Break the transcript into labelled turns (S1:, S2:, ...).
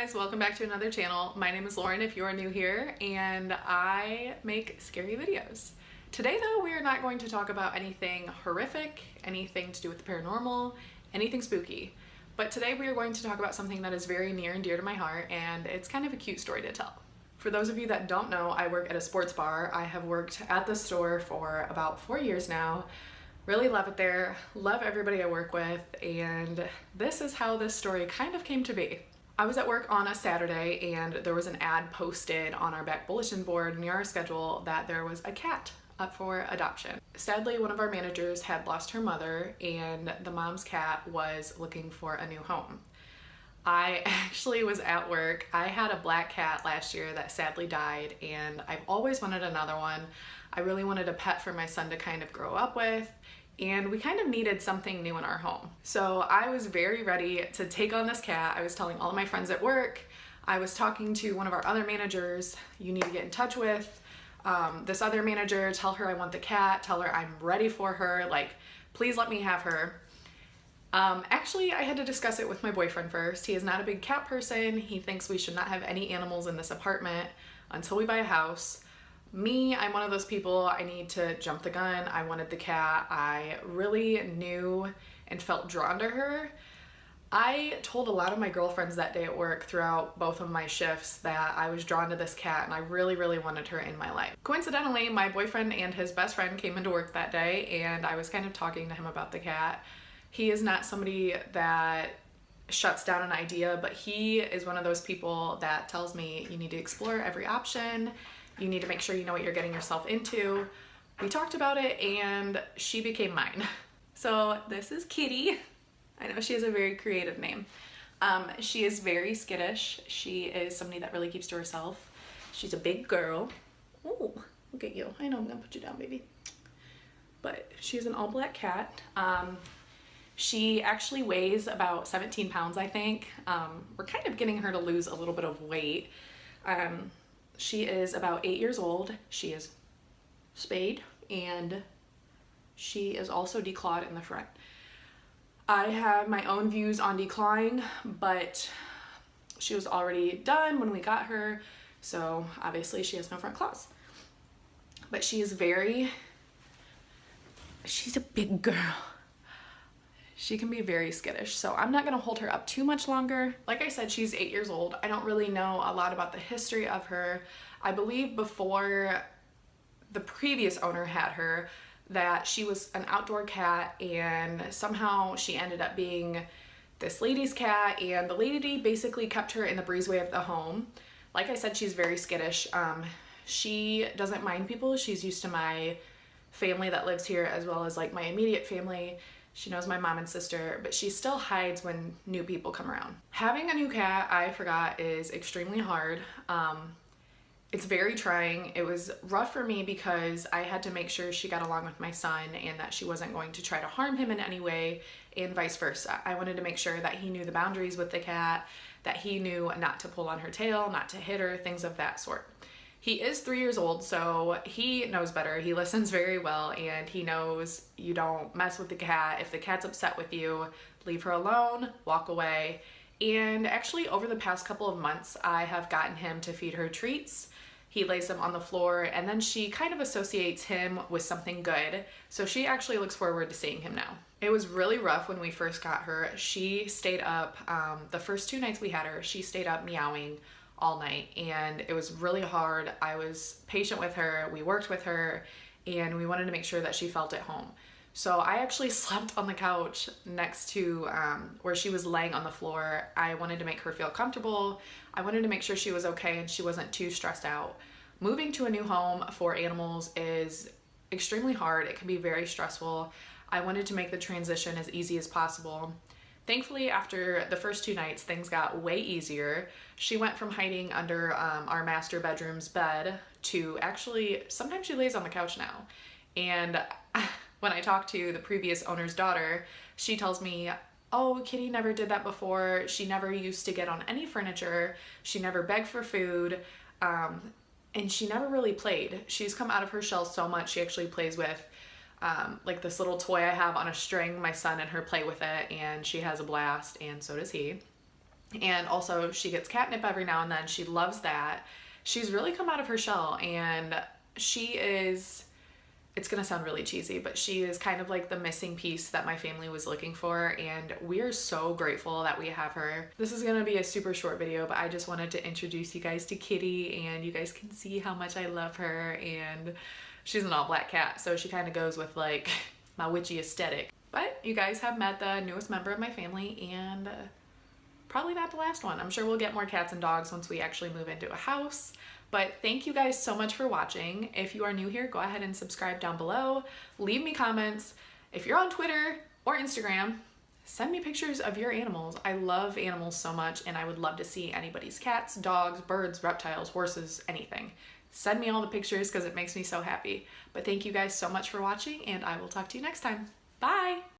S1: guys, welcome back to another channel. My name is Lauren if you are new here, and I make scary videos. Today though, we are not going to talk about anything horrific, anything to do with the paranormal, anything spooky. But today we are going to talk about something that is very near and dear to my heart, and it's kind of a cute story to tell. For those of you that don't know, I work at a sports bar. I have worked at the store for about 4 years now. Really love it there, love everybody I work with, and this is how this story kind of came to be. I was at work on a Saturday and there was an ad posted on our back bulletin board near our schedule that there was a cat up for adoption. Sadly, one of our managers had lost her mother and the mom's cat was looking for a new home. I actually was at work. I had a black cat last year that sadly died, and I've always wanted another one. I really wanted a pet for my son to kind of grow up with, and we kind of needed something new in our home. So I was very ready to take on this cat. I was telling all of my friends at work. I was talking to one of our other managers. You need to get in touch with this other manager, tell her I want the cat, tell her I'm ready for her, like, please let me have her. Actually, I had to discuss it with my boyfriend first. He is not a big cat person. He thinks we should not have any animals in this apartment until we buy a house. Me, I'm one of those people, I need to jump the gun. I wanted the cat. I really knew and felt drawn to her. I told a lot of my girlfriends that day at work throughout both of my shifts that I was drawn to this cat and I really, really wanted her in my life. Coincidentally, my boyfriend and his best friend came into work that day and I was kind of talking to him about the cat. He is not somebody that shuts down an idea, but he is one of those people that tells me you need to explore every option. You need to make sure you know what you're getting yourself into. We talked about it and she became mine. So this is Kitty. I know she has a very creative name. She is very skittish. She is somebody that really keeps to herself. She's a big girl. Oh, look at you. I know I'm gonna put you down, baby. But she's an all black cat. She actually weighs about 17 pounds, I think. We're kind of getting her to lose a little bit of weight. She is about 8 years old. She is spayed and she is also declawed in the front. I have my own views on declawing, but she was already done when we got her, so obviously she has no front claws. But she is she's a big girl. She can be very skittish, so I'm not gonna hold her up too much longer. Like I said, she's 8 years old. I don't really know a lot about the history of her. I believe before the previous owner had her, that she was an outdoor cat and somehow she ended up being this lady's cat, and the lady basically kept her in the breezeway of the home. Like I said, she's very skittish. She doesn't mind people. She's used to my family that lives here as well as like my immediate family. She knows my mom and sister, but she still hides when new people come around. Having a new cat, I forgot, is extremely hard. It's very trying. It was rough for me because I had to make sure she got along with my son and that she wasn't going to try to harm him in any way, and vice versa. I wanted to make sure that he knew the boundaries with the cat, that he knew not to pull on her tail, not to hit her, things of that sort. He is 3 years old, so he knows better. He listens very well, and he knows you don't mess with the cat. If the cat's upset with you, leave her alone, walk away. And actually, over the past couple of months, I have gotten him to feed her treats. He lays them on the floor, and then she kind of associates him with something good, so she actually looks forward to seeing him now. It was really rough when we first got her. She stayed up, the first 2 nights we had her, she stayed up meowing all night, and it was really hard. I was patient with her, we worked with her, and we wanted to make sure that she felt at home. So I actually slept on the couch next to where she was laying on the floor. I wanted to make her feel comfortable. I wanted to make sure she was okay and she wasn't too stressed out. Moving to a new home for animals is extremely hard. It can be very stressful. I wanted to make the transition as easy as possible. Thankfully, after the first 2 nights, things got way easier. She went from hiding under our master bedroom's bed to actually, sometimes she lays on the couch now. And when I talked to the previous owner's daughter, she tells me, oh, Kitty never did that before. She never used to get on any furniture. She never begged for food. And she never really played. She's come out of her shell so much. She actually plays with like this little toy I have on a string. My son and her play with it, and she has a blast, and so does he. And also she gets catnip every now and then. She loves that. She's really come out of her shell, and she is, it's gonna sound really cheesy, but she is kind of like the missing piece that my family was looking for, and we are so grateful that we have her. This is gonna be a super short video, but I just wanted to introduce you guys to Kitty, and you guys can see how much I love her. And she's an all black cat, so she kind of goes with like my witchy aesthetic. But you guys have met the newest member of my family, and probably not the last one. I'm sure we'll get more cats and dogs once we actually move into a house. But thank you guys so much for watching. If you are new here, go ahead and subscribe down below. Leave me comments. If you're on Twitter or Instagram, send me pictures of your animals. I love animals so much, and I would love to see anybody's cats, dogs, birds, reptiles, horses, anything. Send me all the pictures because it makes me so happy. But thank you guys so much for watching, and I will talk to you next time. Bye!